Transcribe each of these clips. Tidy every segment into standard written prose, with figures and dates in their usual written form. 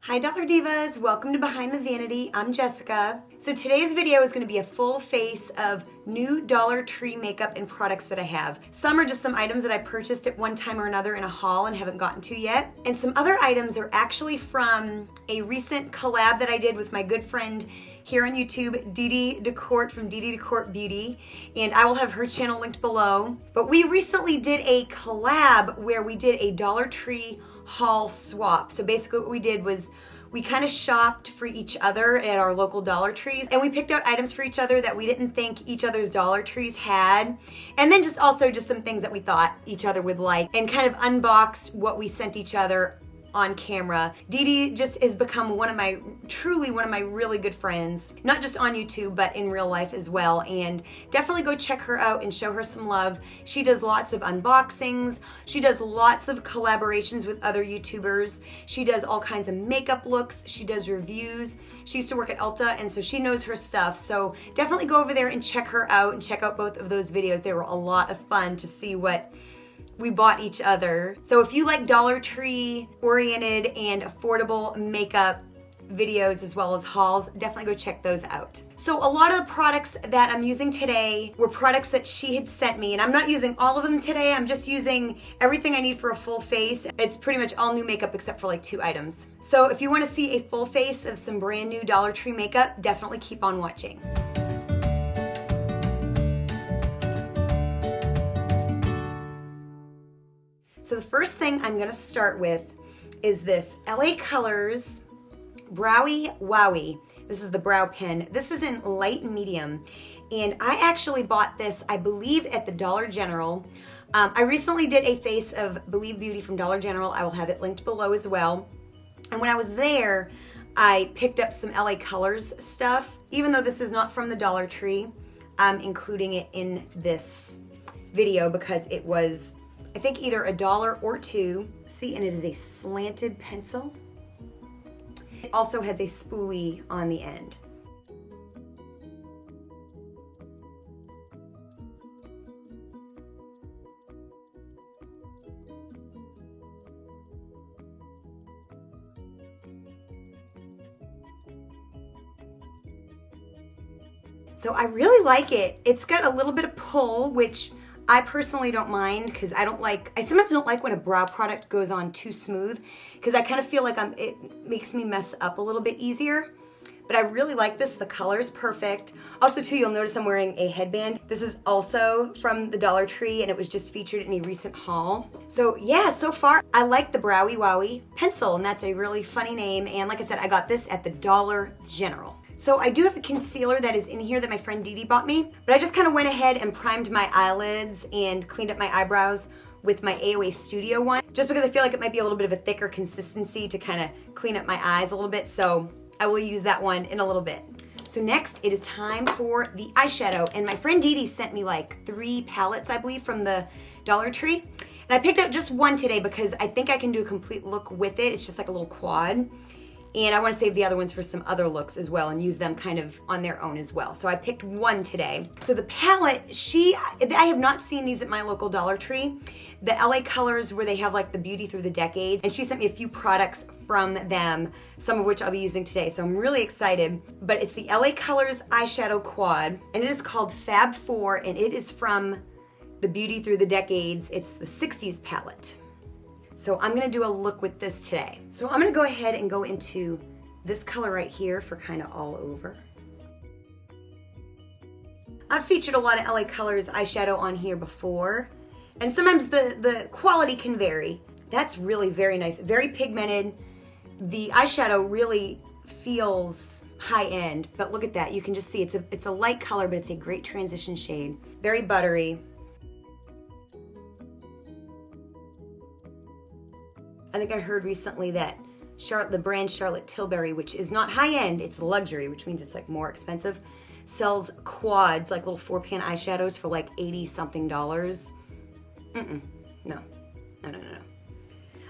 Hi Dollar Divas, welcome to Behind the Vanity. I'm Jessica. So today's video is going to be a full face of new Dollar Tree makeup and products that I have. Some are just some items that I purchased at one time or another in a haul and haven't gotten to yet. And some other items are actually from a recent collab that I did with my good friend here on YouTube, Dede Decorte from DedeDeCorte Beauty, and I will have her channel linked below. But we recently did a collab where we did a Dollar Tree haul swap. So basically what we did was we kind of shopped for each other at our local Dollar Trees, and we picked out items for each other that we didn't think each other's Dollar Trees had, and then just some things that we thought each other would like, and kind of unboxed what we sent each other on camera. Dede just has become truly one of my really good friends, not just on YouTube, but in real life as well. And definitely go check her out and show her some love. She does lots of unboxings. She does lots of collaborations with other YouTubers. She does all kinds of makeup looks. She does reviews. She used to work at Ulta, and so she knows her stuff. So definitely go over there and check her out and check out both of those videos. They were a lot of fun to see what we bought each other. So if you like Dollar Tree oriented and affordable makeup videos as well as hauls, definitely go check those out. So a lot of the products that I'm using today were products that she had sent me, and I'm not using all of them today. I'm just using everything I need for a full face. It's pretty much all new makeup except for like 2 items. So if you want to see a full face of some brand new Dollar Tree makeup, definitely keep on watching. So the first thing I'm gonna start with is this LA Colors Browy Wowie. This is the brow pen. This is in light medium. And I actually bought this, I believe, at the Dollar General. I recently did a face of Believe Beauty from Dollar General. I will have it linked below as well. And when I was there, I picked up some LA Colors stuff. Even though this is not from the Dollar Tree, I'm including it in this video because it was, I think, either $1 or $2. See, and it is a slanted pencil. It also has a spoolie on the end. So I really like it. It's got a little bit of pull, which I personally don't mind because I sometimes don't like when a brow product goes on too smooth because I kind of feel like it makes me mess up a little bit easier. But I really like this. The color's perfect. Also too, you'll notice I'm wearing a headband. This is also from the Dollar Tree, and it was just featured in a recent haul. So yeah, so far I like the Browy Wowie pencil, and that's a really funny name. And like I said, I got this at the Dollar General. So I do have a concealer that is in here that my friend Dede bought me, but I just kind of went ahead and primed my eyelids and cleaned up my eyebrows with my AOA Studio one, just because I feel like it might be a little bit of a thicker consistency to kind of clean up my eyes a little bit, so I will use that one in a little bit. So next, it is time for the eyeshadow, and my friend Dede sent me like 3 palettes, I believe, from the Dollar Tree, and I picked out just one today because I think I can do a complete look with it. It's just like a little quad. And I want to save the other ones for some other looks as well and use them kind of on their own as well. So I picked one today. So the palette, I have not seen these at my local Dollar Tree. The LA Colors, where they have like the Beauty Through the Decades. And she sent me a few products from them, some of which I'll be using today. So I'm really excited. But it's the LA Colors eyeshadow quad, and it is called Fab 4, and it is from the Beauty Through the Decades. It's the 60s palette. So I'm gonna do a look with this today. So I'm gonna go ahead and go into this color right here for kind of all over. I've featured a lot of LA Colors eyeshadow on here before, and sometimes the quality can vary. That's really very nice, very pigmented. The eyeshadow really feels high-end, but look at that. You can just see it's a light color, but it's a great transition shade. Very buttery. I think I heard recently that the brand Charlotte Tilbury, which is not high-end, it's luxury, which means it's like more expensive, sells quads, like little 4-pan eyeshadows for like $80-something. No.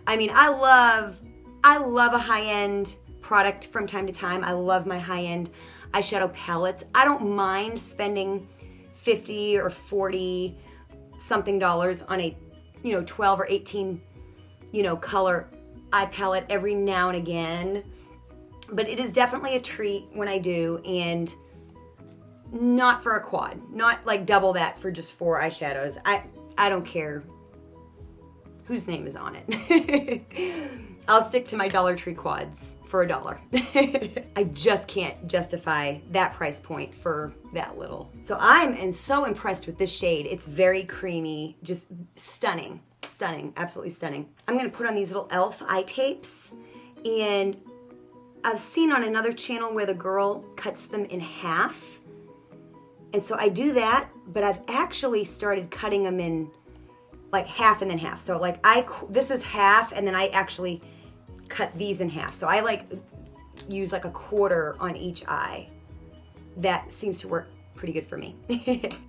I mean, I love a high-end product from time to time. I love my high-end eyeshadow palettes. I don't mind spending $50 or $40-something on a 12 or 18 color eye palette every now and again. but it is definitely a treat when I do, and not for a quad. Not like double that for just 4 eyeshadows. I don't care whose name is on it. I'll stick to my Dollar Tree quads for $1. I just can't justify that price point for that little. So I'm so impressed with this shade. It's very creamy, just stunning, stunning, absolutely stunning. I'm gonna put on these little e.l.f. eye tapes, and I've seen on another channel where the girl cuts them in half. And so I do that, but I've actually started cutting them in like half and then half. So like this is half, and then I actually cut these in half. So I like use like a quarter on each eye. That seems to work pretty good for me.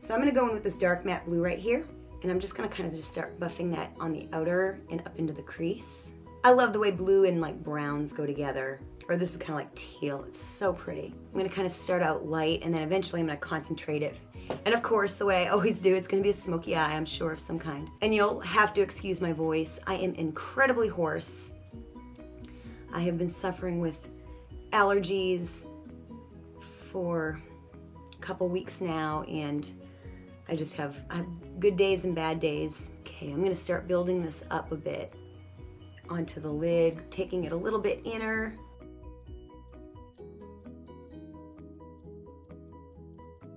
So I'm gonna go in with this dark matte blue right here, and I'm just gonna kind of just start buffing that on the outer and up into the crease. I love the way blue and like browns go together. Or this is kind of like teal. It's so pretty. I'm gonna kind of start out light, and then eventually I'm gonna concentrate it. And of course, the way I always do, it's gonna be a smoky eye, I'm sure, of some kind. And you'll have to excuse my voice. I am incredibly hoarse. I have been suffering with allergies for a couple weeks now, and I have good days and bad days. Okay, I'm gonna start building this up a bit onto the lid, taking it a little bit inner.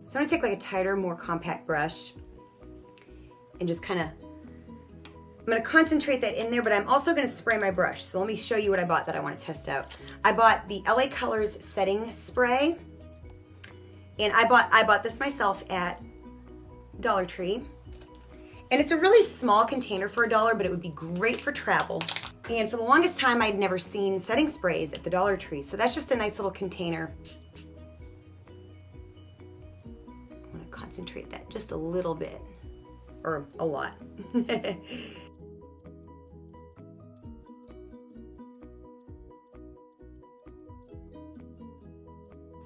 So I'm gonna take like a tighter, more compact brush and just kind of, I'm gonna concentrate that in there, but I'm also gonna spray my brush. So let me show you what I bought that I wanna test out. I bought the LA Colors setting spray, and I bought this myself at Dollar Tree. And it's a really small container for $1, but it would be great for travel. And for the longest time, I'd never seen setting sprays at the Dollar Tree. So that's just a nice little container. Concentrate that just a little bit, or a lot.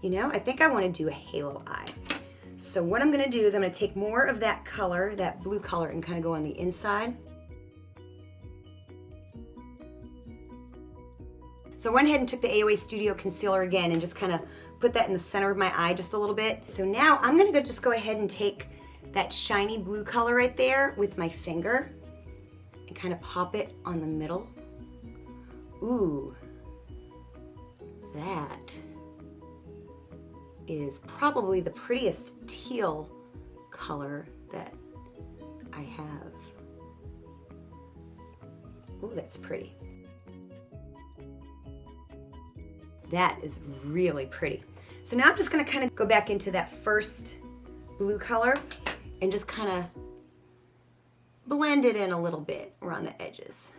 You know, I think I want to do a halo eye. So what I'm going to do is I'm going to take more of that color, that blue color, and kind of go on the inside. So I went ahead and took the AOA Studio Concealer again and just kind of put that in the center of my eye just a little bit. So now I'm gonna just go ahead and take that shiny blue color right there with my finger and kind of pop it on the middle. Ooh, that is probably the prettiest teal color that I have. Ooh, that's pretty. That is really pretty. So now I'm just gonna kind of go back into that first blue color and just kind of blend it in a little bit around the edges.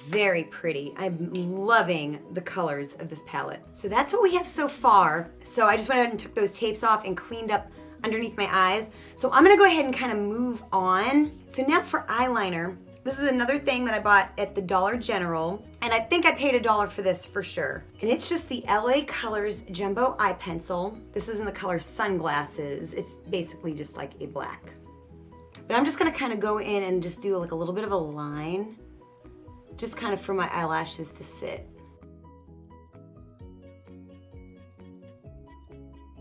Very pretty. I'm loving the colors of this palette. So that's what we have so far. So I just went ahead and took those tapes off and cleaned up underneath my eyes. So I'm gonna go ahead and kind of move on. So now for eyeliner, this is another thing that I bought at the Dollar General, and I think I paid $1 for this for sure. And it's just the LA Colors Jumbo Eye Pencil. This is in the color Sunglasses. It's basically just like a black. But I'm just gonna kind of go in and just do like a little bit of a line, just kind of for my eyelashes to sit.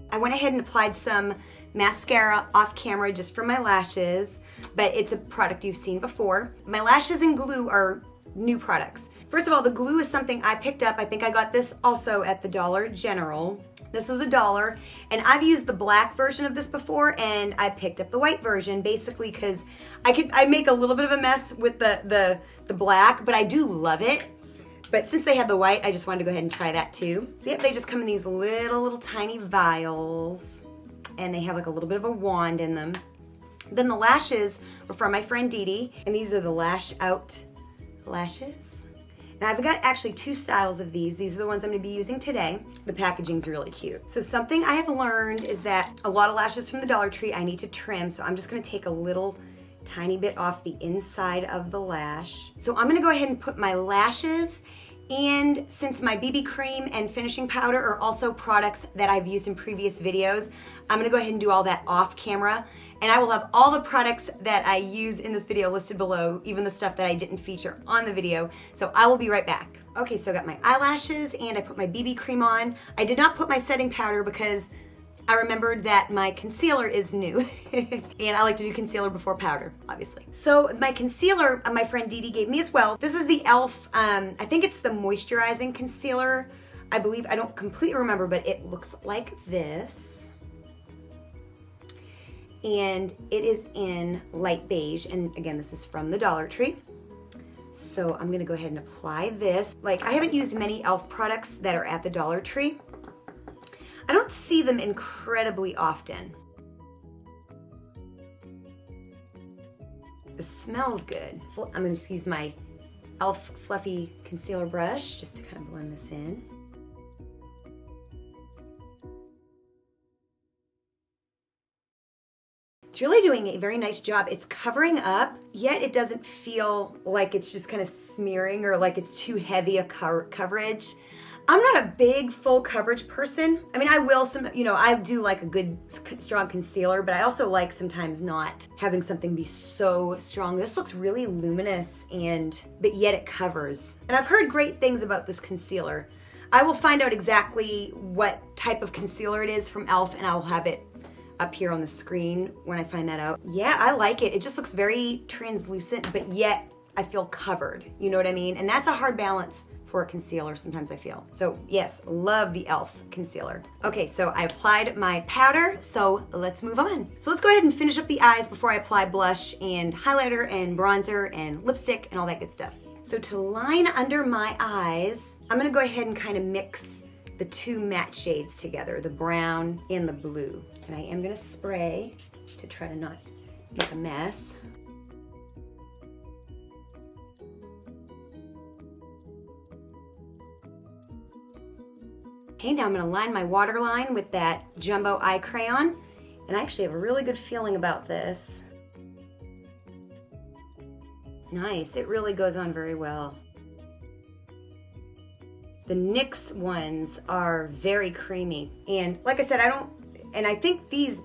I went ahead and applied some mascara off camera just for my lashes, but it's a product you've seen before. My lashes and glue are new products. First of all, the glue is something I picked up. I think I got this also at the Dollar General. This was $1, and I've used the black version of this before, and I picked up the white version basically because I make a little bit of a mess with the black, but I do love it. But since they had the white, I just wanted to go ahead and try that too. So yep, they just come in these little tiny vials, and they have like a little bit of a wand in them. Then the lashes were from my friend Dede, and these are the Lash Out lashes. Now I've got actually 2 styles of these. These are the ones I'm gonna be using today. The packaging's really cute. So something I have learned is that a lot of lashes from the Dollar Tree I need to trim, so I'm just gonna take a little tiny bit off the inside of the lash. So I'm gonna go ahead and put my lashes And since my BB cream and finishing powder are also products that I've used in previous videos, I'm gonna go ahead and do all that off camera. And I will have all the products that I use in this video listed below, even the stuff that I didn't feature on the video. So I will be right back. Okay, so I got my eyelashes and I put my BB cream on. I did not put my setting powder because I remembered that my concealer is new. And I like to do concealer before powder, obviously. So my concealer, my friend Dede gave me as well. This is the e.l.f., I think it's the Moisturizing concealer. I believe, I don't completely remember, but it looks like this. And it is in light beige, and again, this is from the Dollar Tree. So I'm gonna go ahead and apply this. Like, I haven't used many e.l.f. products that are at the Dollar Tree. I don't see them incredibly often. It smells good. I'm gonna just use my e.l.f. fluffy concealer brush just to kind of blend this in. It's really doing a very nice job. It's covering up, yet it doesn't feel like it's just kind of smearing or like it's too heavy a coverage. I'm not a big full coverage person. I mean, I will I do like a good strong concealer, but I also like sometimes not having something be so strong. This looks really luminous but yet it covers. And I've heard great things about this concealer. I will find out exactly what type of concealer it is from e.l.f. and I'll have it up here on the screen when I find that out. Yeah, I like it. It just looks very translucent, but yet I feel covered. You know what I mean? And that's a hard balance for a concealer sometimes, I feel. So yes, love the e.l.f. concealer. Okay, so I applied my powder, so let's move on. So let's go ahead and finish up the eyes before I apply blush and highlighter and bronzer and lipstick and all that good stuff. So to line under my eyes, I'm gonna go ahead and kind of mix the two matte shades together, the brown and the blue. And I am gonna spray to try to not make a mess. Okay, now I'm gonna line my waterline with that jumbo eye crayon. And I actually have a really good feeling about this. Nice, it really goes on very well. The NYX ones are very creamy. And like I said, I think these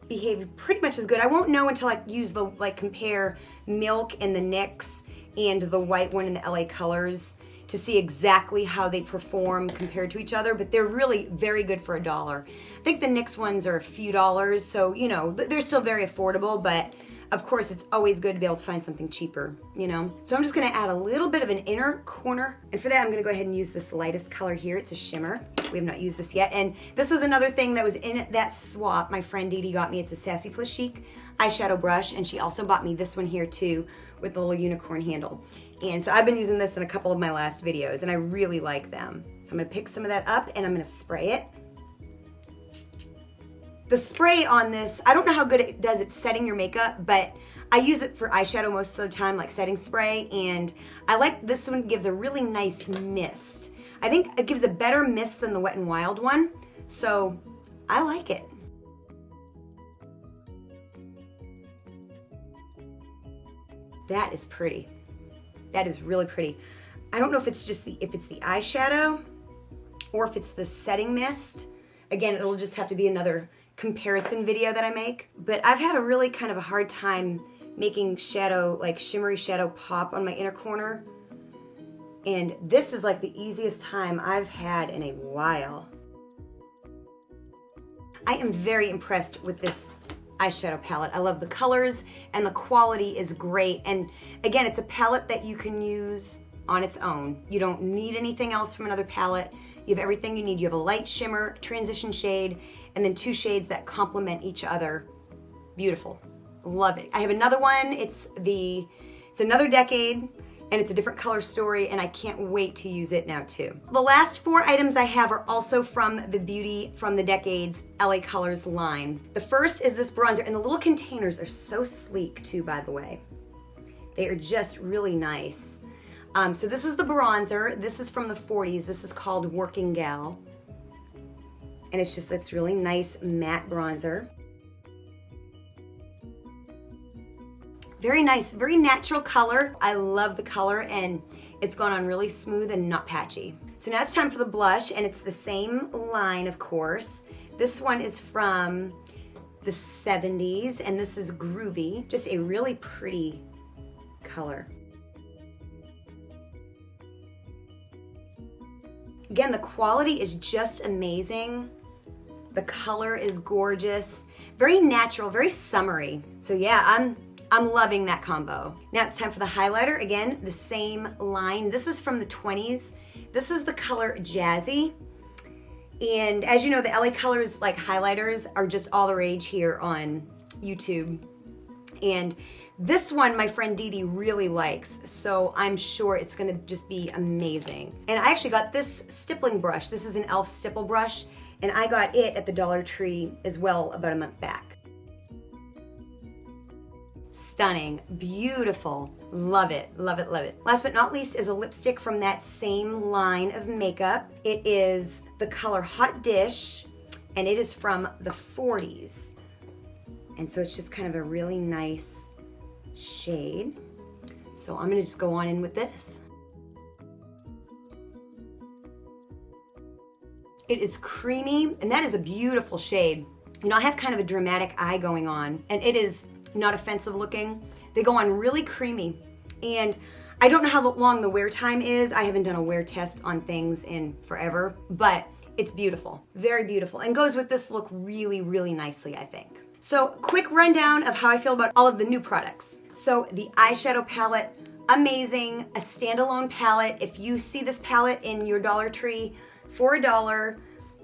behave pretty much as good. I won't know until I use compare Milk and the NYX and the white one in the LA Colors to see exactly how they perform compared to each other, but they're really very good for $1. I think the NYX ones are a few dollars, so they're still very affordable, but of course, it's always good to be able to find something cheaper, So I'm just gonna add a little bit of an inner corner. And for that, I'm gonna go ahead and use this lightest color here. It's a shimmer. We have not used this yet. And this was another thing that was in that swap. My friend Dede got me. It's a Sassy+Chic eyeshadow brush. And she also bought me this one here too with the little unicorn handle. And so I've been using this in a couple of my last videos and I really like them. So I'm gonna pick some of that up and I'm gonna spray it. The spray on this, I don't know how good it does at setting your makeup, but I use it for eyeshadow most of the time, like setting spray, and I like this one. Gives a really nice mist. I think it gives a better mist than the Wet n Wild one, so I like it. That is pretty. That is really pretty. I don't know if it's just the eyeshadow or if it's the setting mist. Again, it'll just have to be another comparison video that I make, but I've had a really kind of a hard time making shadow, like shimmery shadow pop on my inner corner, and this is like the easiest time I've had in a while. I am very impressed with this eyeshadow palette. I love the colors and the quality is great, and again, it's a palette that you can use on its own. You don't need anything else from another palette. You have everything you need. You have a light shimmer, transition shade, and then two shades that complement each other. Beautiful. Love it. I have another one. It's another Decade, and it's a different color story, and I can't wait to use it now too. The last 4 items I have are also from the Beauty from the Decade's LA Colors line. The first is this bronzer, and the little containers are so sleek too, by the way. They are just really nice. So this is the bronzer. This is from the 40s. This is called Working Gal. And it's really nice matte bronzer. Very nice, very natural color. I love the color, and It's gone on really smooth and not patchy. So now it's time for the blush, and it's the same line, of course. This one is from the 70s, and this is Groovy. Just a really pretty color. Again, the quality is just amazing. The color is gorgeous. Very natural, very summery. So yeah, I'm loving that combo. Now it's time for the highlighter. Again, the same line. This is from the 20s. This is the color Jazzy. And as you know, the LA Colors like highlighters are just all the rage here on YouTube. And this one, my friend Dede really likes, so I'm sure it's gonna just be amazing. And I actually got this stippling brush. This is an e.l.f. stipple brush, and I got it at the Dollar Tree as well about a month back. Stunning, beautiful, love it, love it, love it. Last but not least is a lipstick from that same line of makeup. It is the color Hot Dish, and it is from the 40s. And so it's just kind of a really nice shade. So I'm gonna just go on in with this. It is creamy, and that is a beautiful shade. You know, I have kind of a dramatic eye going on, and it is not offensive looking. They go on really creamy, and I don't know how long the wear time is. I haven't done a wear test on things in forever, but it's beautiful, very beautiful, and goes with this look really, really nicely, I think. So quick rundown of how I feel about all of the new products. So the eyeshadow palette, amazing, a standalone palette. If you see this palette in your Dollar Tree for $1,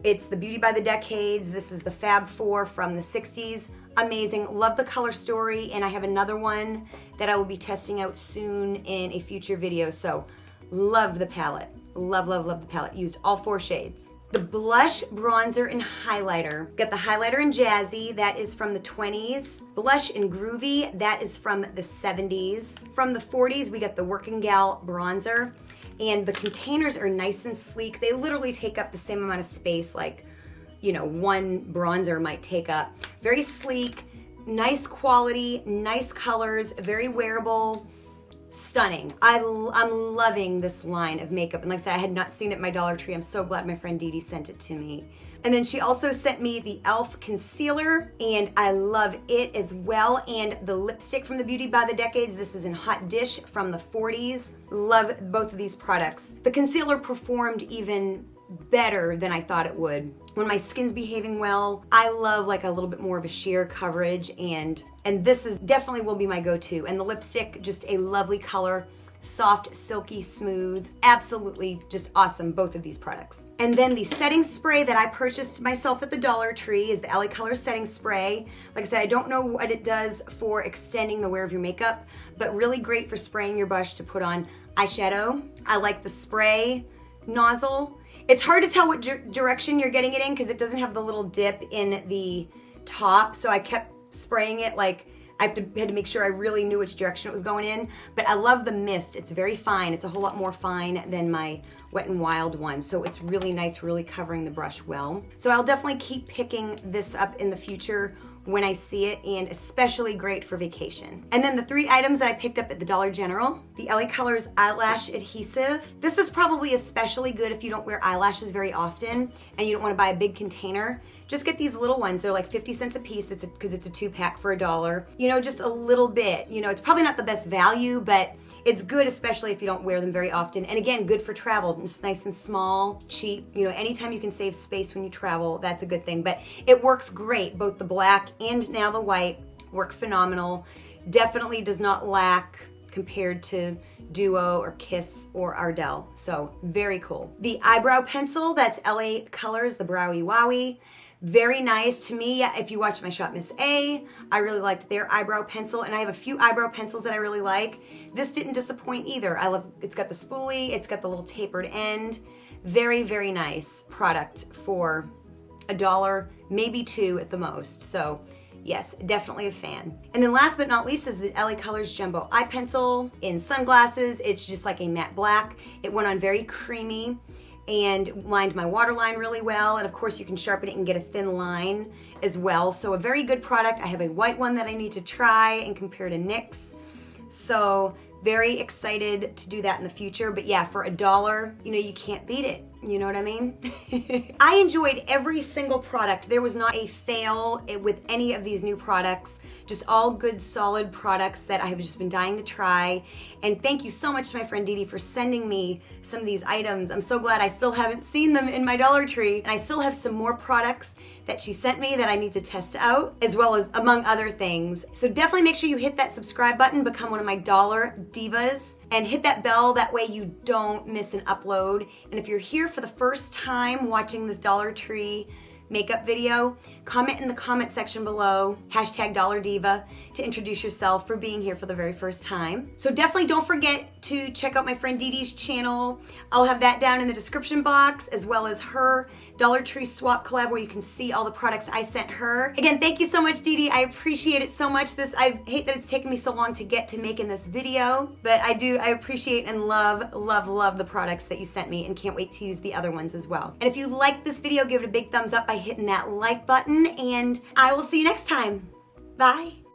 it's the Beauty by the Decades. This is the Fab 4 from the 60s. Amazing, love the color story, and I have another one that I will be testing out soon in a future video. So love the palette, love, love, love the palette. Used all 4 shades. The blush, bronzer, and highlighter. Got the highlighter in Jazzy, that is from the 20s. Blush in Groovy, that is from the 70s. From the 40s, we got the Working Gal bronzer. And the containers are nice and sleek. They literally take up the same amount of space like, you know, one bronzer might take up. Very sleek, nice quality, nice colors, very wearable. Stunning. I'm loving this line of makeup. And like I said, I had not seen it at my Dollar Tree. I'm so glad my friend Dede sent it to me. And then she also sent me the e.l.f. concealer, and I love it as well. And the lipstick from the Beauty by the Decades. This is in Hot Dish from the 40s. Love both of these products. The concealer performed even better than I thought it would. When my skin's behaving well, I love like a little bit more of a sheer coverage, and this is definitely will be my go-to. And the lipstick, just a lovely color, soft, silky, smooth, absolutely just awesome, both of these products. And then the setting spray that I purchased myself at the Dollar Tree is the LA Colors setting spray. Like I said, I don't know what it does for extending the wear of your makeup, but really great for spraying your brush to put on eyeshadow. I like the spray nozzle. It's hard to tell what direction you're getting it in because it doesn't have the little dip in the top, so I kept spraying it like I had to make sure I really knew which direction it was going in. But I love the mist. It's very fine. It's a whole lot more fine than my Wet n Wild one, so it's really nice, really covering the brush well. So I'll definitely keep picking this up in the future when I see it, and especially great for vacation. And then the 3 items that I picked up at the Dollar General, the LA Colors eyelash adhesive. This is probably especially good if you don't wear eyelashes very often and you don't want to buy a big container. Just get these little ones. They're like 50 cents a piece because it's a 2-pack for $1. You know, just a little bit. You know, it's probably not the best value, but it's good, especially if you don't wear them very often. And again, good for travel, just nice and small, cheap. You know, anytime you can save space when you travel, that's a good thing. But it works great. Both the black and now the white work phenomenal. Definitely does not lack compared to Duo or Kiss or Ardell. So very cool. The eyebrow pencil, that's LA Colors, the Browy Wowie. Very nice to me. If you watch my Shop Miss A, I really liked their eyebrow pencil, and I have a few eyebrow pencils that I really like. This didn't disappoint either. I love, it's got the spoolie, it's got the little tapered end. Very, very nice product for $1, maybe $2 at the most. So yes, definitely a fan. And then last but not least is the LA Colors Jumbo Eye Pencil in sunglasses. It's just like a matte black. It went on very creamy and lined my waterline really well. And of course you can sharpen it and get a thin line as well. So a very good product. I have a white one that I need to try and compare to NYX. So very excited to do that in the future. But yeah, for $1, you know, you can't beat it. You know what I mean? I enjoyed every single product. There was not a fail with any of these new products. Just all good, solid products that I have just been dying to try. And thank you so much to my friend Dede for sending me some of these items. I'm so glad I still haven't seen them in my Dollar Tree. And I still have some more products that she sent me that I need to test out, as well as among other things. So definitely make sure you hit that subscribe button, become one of my Dollar Divas, and hit that bell, that way you don't miss an upload. And if you're here for the first time watching this Dollar Tree makeup video, comment in the comment section below, #DollarDiva, to introduce yourself for being here for the very first time. So definitely don't forget to check out my friend Dede's channel. I'll have that down in the description box, as well as her Dollar Tree swap collab where you can see all the products I sent her. Again, thank you so much, Dede. I appreciate it so much. I hate that it's taken me so long to get to making this video, but I appreciate and love, love, love the products that you sent me, and can't wait to use the other ones as well. And if you liked this video, give it a big thumbs up by hitting that like button, and I will see you next time. Bye.